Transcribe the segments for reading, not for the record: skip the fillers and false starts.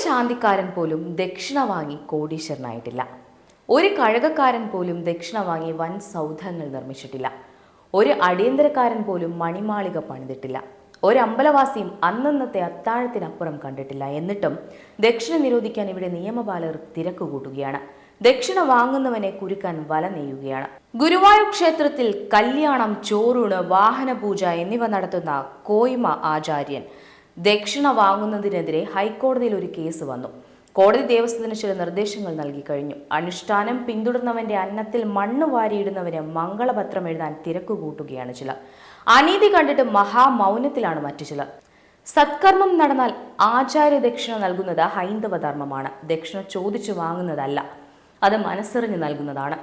ശാന്തിക്കാരൻ പോലും ദക്ഷിണ വാങ്ങി കോടീശ്വരനായിട്ടില്ല. ഒരു കഴകക്കാരൻ പോലും ദക്ഷിണ വാങ്ങി വൻ സൗധങ്ങൾ നിർമ്മിച്ചിട്ടില്ല. ഒരു അടിയന്തരക്കാരൻ പോലും മണിമാളിക പണിതിട്ടില്ല. ഒരു അമ്പലവാസിയും അന്നന്നത്തെ അത്താഴത്തിനപ്പുറം കണ്ടിട്ടില്ല. എന്നിട്ടും ദക്ഷിണ നിരോധിക്കാൻ ഇവിടെ നിയമപാലകർ തിരക്ക് കൂട്ടുകയാണ്. ദക്ഷിണ വാങ്ങുന്നവനെ കുരുക്കാൻ വല നെയ്യുകയാണ്. ഗുരുവായൂർ ക്ഷേത്രത്തിൽ കല്യാണം, ചോറൂണ്, വാഹനപൂജ എന്നിവ നടത്തുന്ന കോയ്മ ആചാര്യൻ ദക്ഷിണ വാങ്ങുന്നതിനെതിരെ ഹൈക്കോടതിയിൽ ഒരു കേസ് വന്നു. കോടതി ദേവസ്വത്തിന് ചില നിർദ്ദേശങ്ങൾ നൽകി കഴിഞ്ഞു. അനുഷ്ഠാനം പിന്തുടർന്നവന്റെ അന്നത്തിൽ മണ്ണ് വാരിയിടുന്നവന് മംഗളപത്രം എഴുതാൻ തിരക്ക് കൂട്ടുകയാണ് ചിലർ. അനീതി കണ്ടിട്ട് മഹാമൗനത്തിലാണ് മറ്റു ചിലർ. സത്കർമ്മം നടന്നാൽ ആചാര്യ ദക്ഷിണ നൽകുന്നത് ഹൈന്ദവ ധർമ്മമാണ്. ദക്ഷിണ ചോദിച്ചു വാങ്ങുന്നതല്ല, അത് മനസ്സറിഞ്ഞ് നൽകുന്നതാണ്.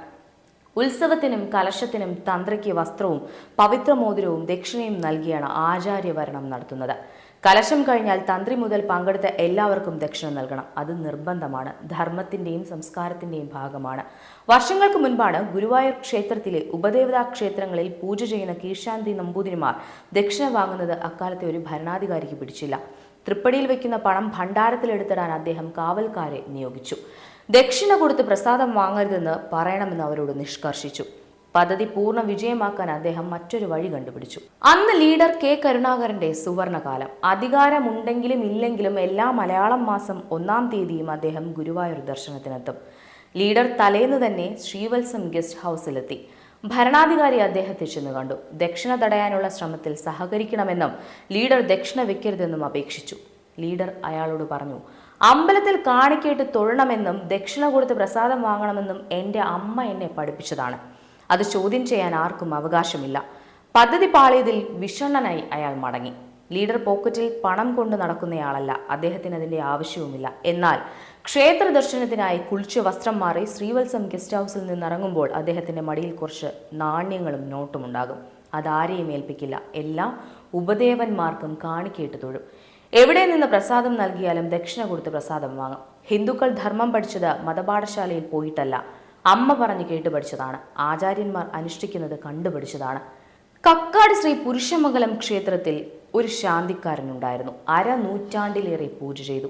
ഉത്സവത്തിനും കലശത്തിനും തന്ത്രയ്ക്ക് വസ്ത്രവും പവിത്രമോതിരവും ദക്ഷിണയും നൽകിയാണ് ആചാര്യവരണം നടത്തുന്നത്. കലശം കഴിഞ്ഞാൽ തന്ത്രി മുതൽ പങ്കെടുത്ത എല്ലാവർക്കും ദക്ഷിണ നൽകണം. അത് നിർബന്ധമാണ്, ധർമ്മത്തിന്റെയും സംസ്കാരത്തിന്റെയും ഭാഗമാണ്. വർഷങ്ങൾക്ക് മുൻപാണ് ഗുരുവായൂർ ക്ഷേത്രത്തിലെ ഉപദേവതാ ക്ഷേത്രങ്ങളിൽ പൂജ ചെയ്യുന്ന കീഴ്ശാന്തി നമ്പൂതിരിമാർ ദക്ഷിണ വാങ്ങുന്നത് അക്കാലത്തെ ഒരു ഭരണാധികാരിക്ക് പിടിച്ചില്ല. തൃപ്പടിയിൽ വയ്ക്കുന്ന പണം ഭണ്ഡാരത്തിലെടുത്തിടാൻ അദ്ദേഹം കാവൽക്കാരെ നിയോഗിച്ചു. ദക്ഷിണ കൊടുത്ത് പ്രസാദം വാങ്ങരുതെന്ന് പറയണമെന്ന് അവരോട് നിഷ്കർഷിച്ചു. പദ്ധതി പൂർണ്ണ വിജയമാക്കാൻ അദ്ദേഹം മറ്റൊരു വഴി കണ്ടുപിടിച്ചു. അന്ന് ലീഡർ കെ കരുണാകരന്റെ സുവർണകാലം. അധികാരമുണ്ടെങ്കിലും ഇല്ലെങ്കിലും എല്ലാ മലയാളം മാസം 1-ാം തീയതിയും അദ്ദേഹം ഗുരുവായൂർ ദർശനത്തിനെത്തും. ലീഡർ തലേന്ന് തന്നെ ശ്രീവത്സം ഗസ്റ്റ് ഹൗസിലെത്തി. ഭരണാധികാരി അദ്ദേഹത്തെ ചെന്ന് കണ്ടു. ദക്ഷിണ തടയാനുള്ള ശ്രമത്തിൽ സഹകരിക്കണമെന്നും ലീഡർ ദക്ഷിണ വെക്കരുതെന്നും അപേക്ഷിച്ചു. ലീഡർ അയാളോട് പറഞ്ഞു, അമ്പലത്തിൽ കാണിക്കേട്ട് തൊഴണമെന്നും ദക്ഷിണ കൊടുത്ത് പ്രസാദം വാങ്ങണമെന്നും എൻ്റെ അമ്മ എന്നെ പഠിപ്പിച്ചതാണ്. അത് ചോദ്യം ചെയ്യാൻ ആർക്കും അവകാശമില്ല. പദ്ധതി പാളിയതിൽ വിഷണ്ണനായി അയാൾ മടങ്ങി. ലീഡർ പോക്കറ്റിൽ പണം കൊണ്ട് നടക്കുന്നയാളല്ല, അദ്ദേഹത്തിന് അതിൻ്റെ ആവശ്യവുമില്ല. എന്നാൽ ക്ഷേത്ര ദർശനത്തിനായി കുളിച്ച് വസ്ത്രം മാറി ശ്രീവത്സം ഗസ്റ്റ് ഹൗസിൽ നിന്നിറങ്ങുമ്പോൾ അദ്ദേഹത്തിൻ്റെ മടിയിൽ കുറച്ച് നാണ്യങ്ങളും നോട്ടും ഉണ്ടാകും. അതാരെയും ഏൽപ്പിക്കില്ല, എല്ലാം ഉപദേവന്മാർക്കും കാണിക്കേട്ട് തൊഴും. എവിടെ നിന്ന് പ്രസാദം നൽകിയാലും ദക്ഷിണ കൊടുത്ത് പ്രസാദം വാങ്ങും. ഹിന്ദുക്കൾ ധർമ്മം പഠിച്ചത് മതപാഠശാലയിൽ പോയിട്ടല്ല, അമ്മ പറഞ്ഞു കേട്ട് പഠിച്ചതാണ്. ആചാര്യന്മാർ അനുഷ്ഠിക്കുന്നത് കണ്ടുപഠിച്ചതാണ്. കക്കാട് ശ്രീ പുരുഷമംഗലം ക്ഷേത്രത്തിൽ ഒരു ശാന്തിക്കാരനുണ്ടായിരുന്നു. 1/2 നൂറ്റാണ്ടിലേറെ പൂജ ചെയ്തു.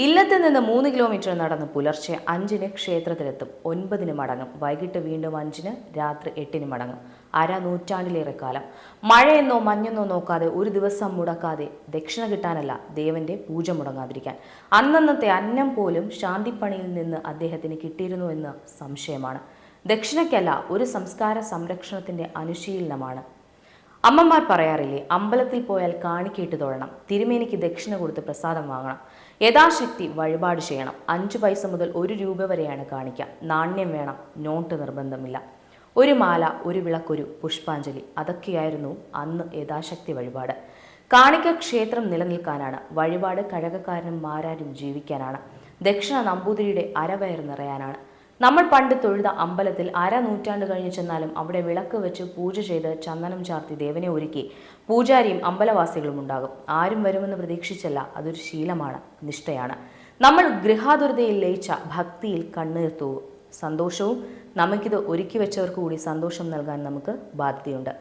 ഇല്ലത്ത് നിന്ന് 3 കിലോമീറ്റർ നടന്ന് പുലർച്ചെ 5-ന് ക്ഷേത്രത്തിലെത്തും. 9-ന് മടങ്ങും. വൈകിട്ട് വീണ്ടും 5-ന്, രാത്രി 8-ന് മടങ്ങും. 1/2 നൂറ്റാണ്ടിലേറെ കാലം മഴയെന്നോ മഞ്ഞെന്നോ നോക്കാതെ, ഒരു ദിവസം മുടക്കാതെ, ദക്ഷിണ കിട്ടാനല്ല, ദേവന്റെ പൂജ മുടങ്ങാതിരിക്കാൻ. അന്നന്നത്തെ അന്നം പോലും ശാന്തിപ്പണിയിൽ നിന്ന് അദ്ദേഹത്തിന് കിട്ടിയിരുന്നു എന്ന് സംശയമാണ്. ദക്ഷിണയ്ക്കല്ല, ഒരു സംസ്കാര സംരക്ഷണത്തിന്റെ അനുശീലനമാണ്. അമ്മമാർ പറയാറില്ലേ, അമ്പലത്തിൽ പോയാൽ കാണിക്കേട്ട് തൊഴണം, തിരുമേനിക്ക് ദക്ഷിണ കൊടുത്ത് പ്രസാദം വാങ്ങണം, യഥാശക്തി വഴിപാട് ചെയ്യണം. 5 പൈസ മുതൽ 1 രൂപ വരെയാണ് കാണിക്കുക. നാണ്യം വേണം, നോട്ട് നിർബന്ധമില്ല. ഒരു മാല, ഒരു വിളക്കൊരു പുഷ്പാഞ്ജലി, അതൊക്കെയായിരുന്നു അന്ന് യഥാശക്തി വഴിപാട്. കാണിക്ക ക്ഷേത്രം നിലനിൽക്കാനാണ്, വഴിപാട് കഴകക്കാരനും മാരാരും ജീവിക്കാനാണ്, ദക്ഷിണ നമ്പൂതിരിയുടെ അരവയർ നിറയാനാണ്. നമ്മൾ പണ്ട് തൊഴുത അമ്പലത്തിൽ 1/2 നൂറ്റാണ്ട് കഴിഞ്ഞ് ചെന്നാലും അവിടെ വിളക്ക് വെച്ച് പൂജ ചെയ്ത് ചന്ദനം ചാർത്തി ദേവനെ ഒരുക്കി പൂജാരിയും അമ്പലവാസികളും ഉണ്ടാകും. ആരും വരുമെന്ന് പ്രതീക്ഷിച്ചല്ല, അതൊരു ശീലമാണ്, നിഷ്ഠയാണ്. നമ്മൾ ഗൃഹാതുരതയിൽ ലയിച്ച ഭക്തിയിൽ കണ്ണീർ തൂവും. സന്തോഷവും നമുക്കിത് ഒരുക്കി വെച്ചവർക്ക് കൂടി സന്തോഷം നൽകാൻ നമുക്ക് ബാധ്യതയുണ്ട്.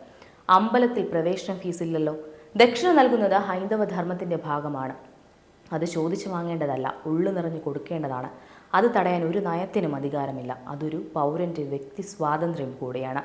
അമ്പലത്തിൽ പ്രവേശന ഫീസില്ലല്ലോ. ദക്ഷിണ നൽകുന്നത് ഹൈന്ദവ ധർമ്മത്തിൻ്റെ ഭാഗമാണ്. അത് ചോദിച്ചു വാങ്ങേണ്ടതല്ല, ഉള്ളു നിറഞ്ഞു കൊടുക്കേണ്ടതാണ്. അത് തടയാൻ ഒരു നയത്തിനും അധികാരമില്ല. അതൊരു പൗരൻ്റെ വ്യക്തി സ്വാതന്ത്ര്യം കൂടിയാണ്.